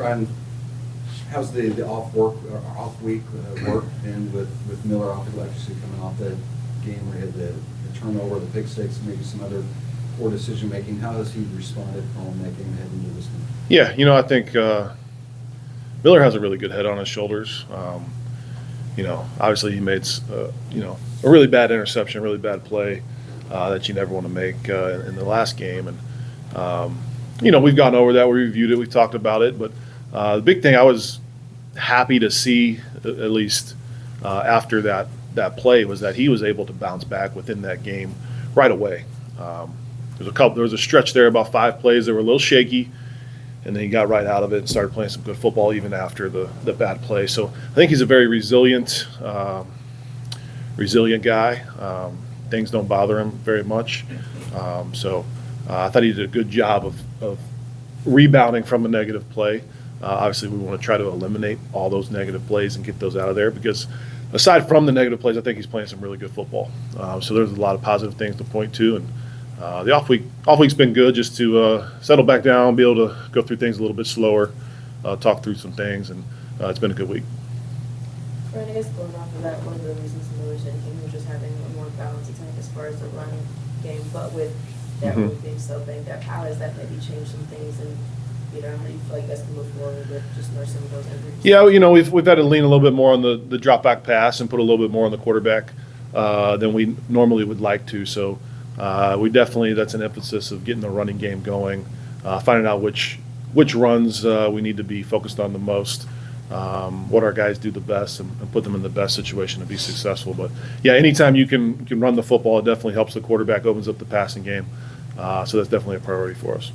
Brian, how's the off week work been with Miller? Obviously coming off that game where he had the turnover, the pick six, maybe some other poor decision making. How has he responded from that game heading into this one? Yeah, I think Miller has a really good head on his shoulders. Obviously he made a really bad interception, really bad play that you never want to make in the last game, and we've gone over that, we reviewed it, we talked about it, but the big thing I was happy to see, at least after that play, was that he was able to bounce back within that game right away. There was a stretch there, about 5 plays that were a little shaky, and then he got right out of it and started playing some good football even after the bad play. So I think he's a very resilient guy. Things don't bother him very much. I thought he did a good job of rebounding from a negative play. Obviously, we want to try to eliminate all those negative plays and get those out of there, because aside from the negative plays, I think he's playing some really good football. So there's a lot of positive things to point to, and the off week's been good, just to settle back down, be able to go through things a little bit slower, talk through some things, and it's been a good week. Right, I guess going off of that, one of the reasons Miller's team was just having a more balanced attack as far as the running game, but with that really being so banged up, how has that maybe changed some things, and how do you feel like that's going to move forward with just nursing some of those injuries? Yeah, we've had to lean a little bit more on the drop back pass and put a little bit more on the quarterback than we normally would like to. So we definitely, that's an emphasis of getting the running game going, finding out which runs we need to be focused on the most, what our guys do the best, and put them in the best situation to be successful. But yeah, anytime you can run the football, it definitely helps the quarterback, opens up the passing game. So that's definitely a priority for us.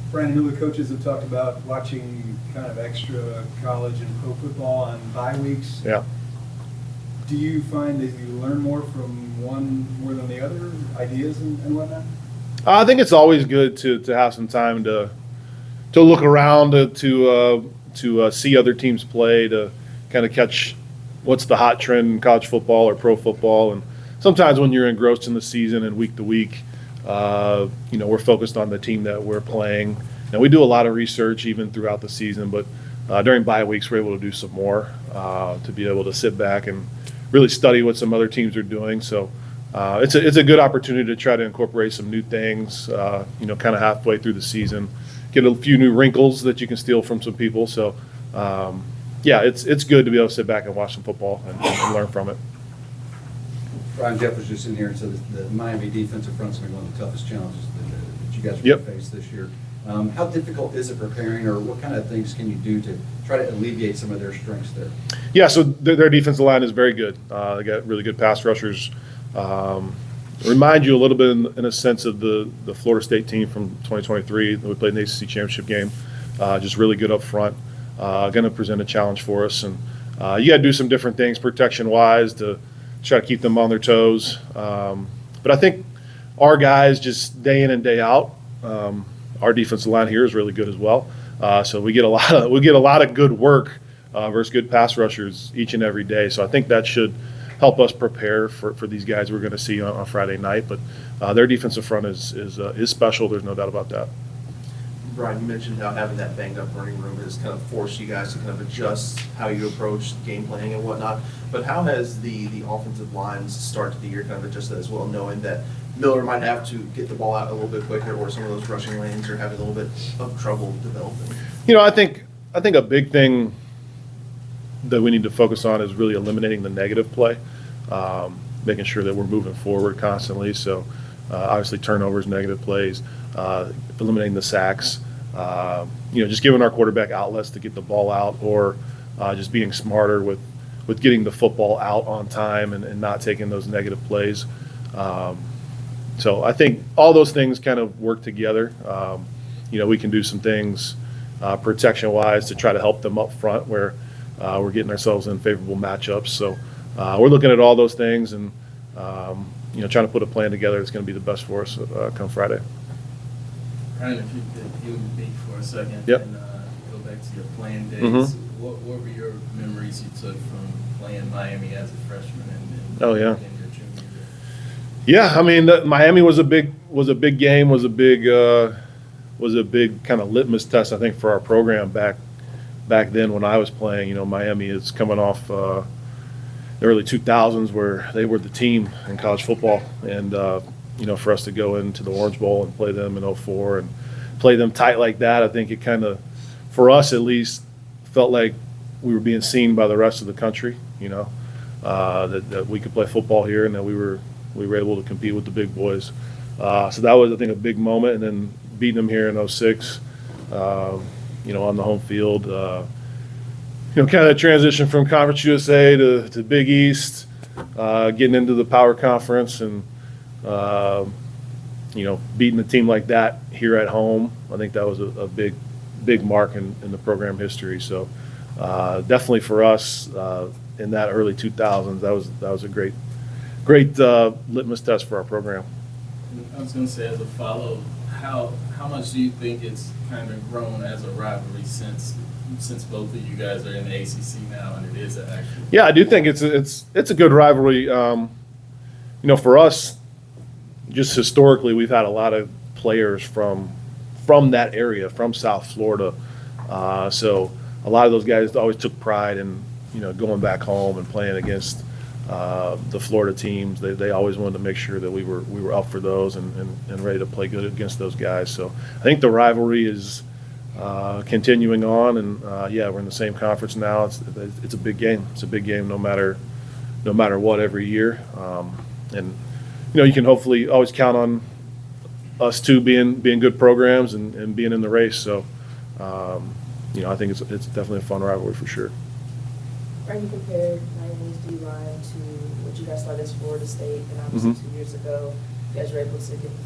Brian, I know the coaches have talked about watching kind of extra college and pro football on bye weeks. Yeah. Do you find that you learn more from one more than the other, ideas and whatnot? I think it's always good to have some time to look around, to see other teams play, to kind of catch what's the hot trend in college football or pro football. And sometimes when you're engrossed in the season and week to week, we're focused on the team that we're playing. And we do a lot of research even throughout the season, but during bye weeks we're able to do some more, to be able to sit back and really study what some other teams are doing. So it's a good opportunity to try to incorporate some new things, kind of halfway through the season, get a few new wrinkles that you can steal from some people. So it's good to be able to sit back and watch some football and learn from it. Brian, Jeff was just in here and said that the Miami defensive front's going to be one of the toughest challenges that you guys are going to face this year. How difficult is it preparing, or what kind of things can you do to try to alleviate some of their strengths there? Yeah, so their defensive line is very good. They got really good pass rushers. Remind you a little bit in a sense of the Florida State team from 2023 that we played in the ACC championship game. Just really good up front. Going to present a challenge for us, and you got to do some different things protection-wise to try to keep them on their toes. But I think our guys, just day in and day out, our defensive line here is really good as well. So we get a lot of good work versus good pass rushers each and every day. So I think that should help us prepare for these guys we're going to see on Friday night. But their defensive front is special. There's no doubt about that. Brian, you mentioned how having that banged up running room has kind of forced you guys to kind of adjust how you approach game planning and whatnot. But how has the offensive line's start to the year kind of adjusted as well, knowing that Miller might have to get the ball out a little bit quicker, or some of those rushing lanes are having a little bit of trouble developing? I think a big thing that we need to focus on is really eliminating the negative play, making sure that we're moving forward constantly. So obviously turnovers, negative plays, eliminating the sacks, just giving our quarterback outlets to get the ball out, or just being smarter with getting the football out on time and not taking those negative plays. So I think all those things kind of work together. We can do some things protection-wise to try to help them up front where we're getting ourselves in favorable matchups. So we're looking at all those things and trying to put a plan together that's going to be the best for us come Friday. Brian, if you could heal me for a second Yep. and go back to your playing days, Mm-hmm. what were your memories you took from playing Miami as a freshman and Oh, yeah. in your junior year? Yeah, I mean, Miami was a big game, was a big kind of litmus test, I think, for our program back then when I was playing. You know, Miami is coming off the early 2000s where they were the team in college football, and you know, for us to go into the Orange Bowl and play them in '04 and play them tight like that, I think it kind of, for us at least, felt like we were being seen by the rest of the country. You know, that we could play football here and that we were able to compete with the big boys. So that was, I think, a big moment. And then beating them here in '06, you know, on the home field. You know, kind of that transition from Conference USA to Big East, getting into the Power Conference, and you know, beating a team like that here at home. I think that was a big mark in the program history. So definitely for us in that early 2000s, that was a great litmus test for our program. I was gonna say, as a follow, how much do you think it's kind of grown as a rivalry since both of you guys are in the ACC now, and it is an actual? Yeah, I do think it's a good rivalry. You know, for us, just historically, we've had a lot of players from that area, from South Florida. So a lot of those guys always took pride in, you know, going back home and playing against the Florida teams. They always wanted to make sure that we were up for those and ready to play good against those guys. So I think the rivalry is continuing on, and yeah, we're in the same conference now. It's a big game. It's a big game, no matter what, every year. And you know, you can hopefully always count on us two being good programs and being in the race. So you know, I think it's definitely a fun rivalry for sure. Brian, you compared Miami's D-line to what you guys saw against Florida State, and obviously 2 years ago, you guys were able to get the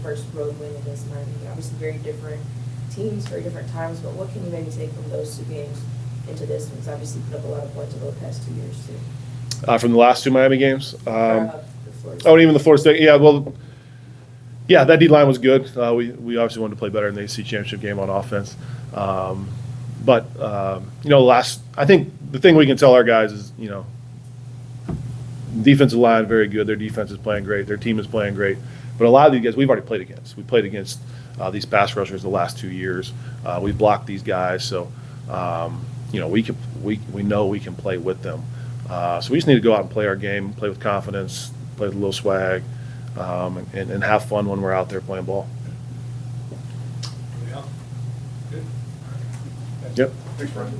first road win against Miami. Obviously, very different teams, very different times, but what can you maybe take from those two games into this one? Because obviously, you put up a lot of points over the past 2 years, too. From the last two Miami games? The Florida And State. even the Florida State. Yeah, well, yeah, that D-line was good. We obviously wanted to play better in the ACC championship game on offense. But you know, I think the thing we can tell our guys is, you know, defensive line very good. Their defense is playing great. Their team is playing great. But a lot of these guys we've already played against. We played against these pass rushers the last 2 years. We blocked these guys, so you know, we know we can play with them. So we just need to go out and play our game, play with confidence, play with a little swag, and have fun when we're out there playing ball. Yeah. Good. Yep. Thanks, Brian.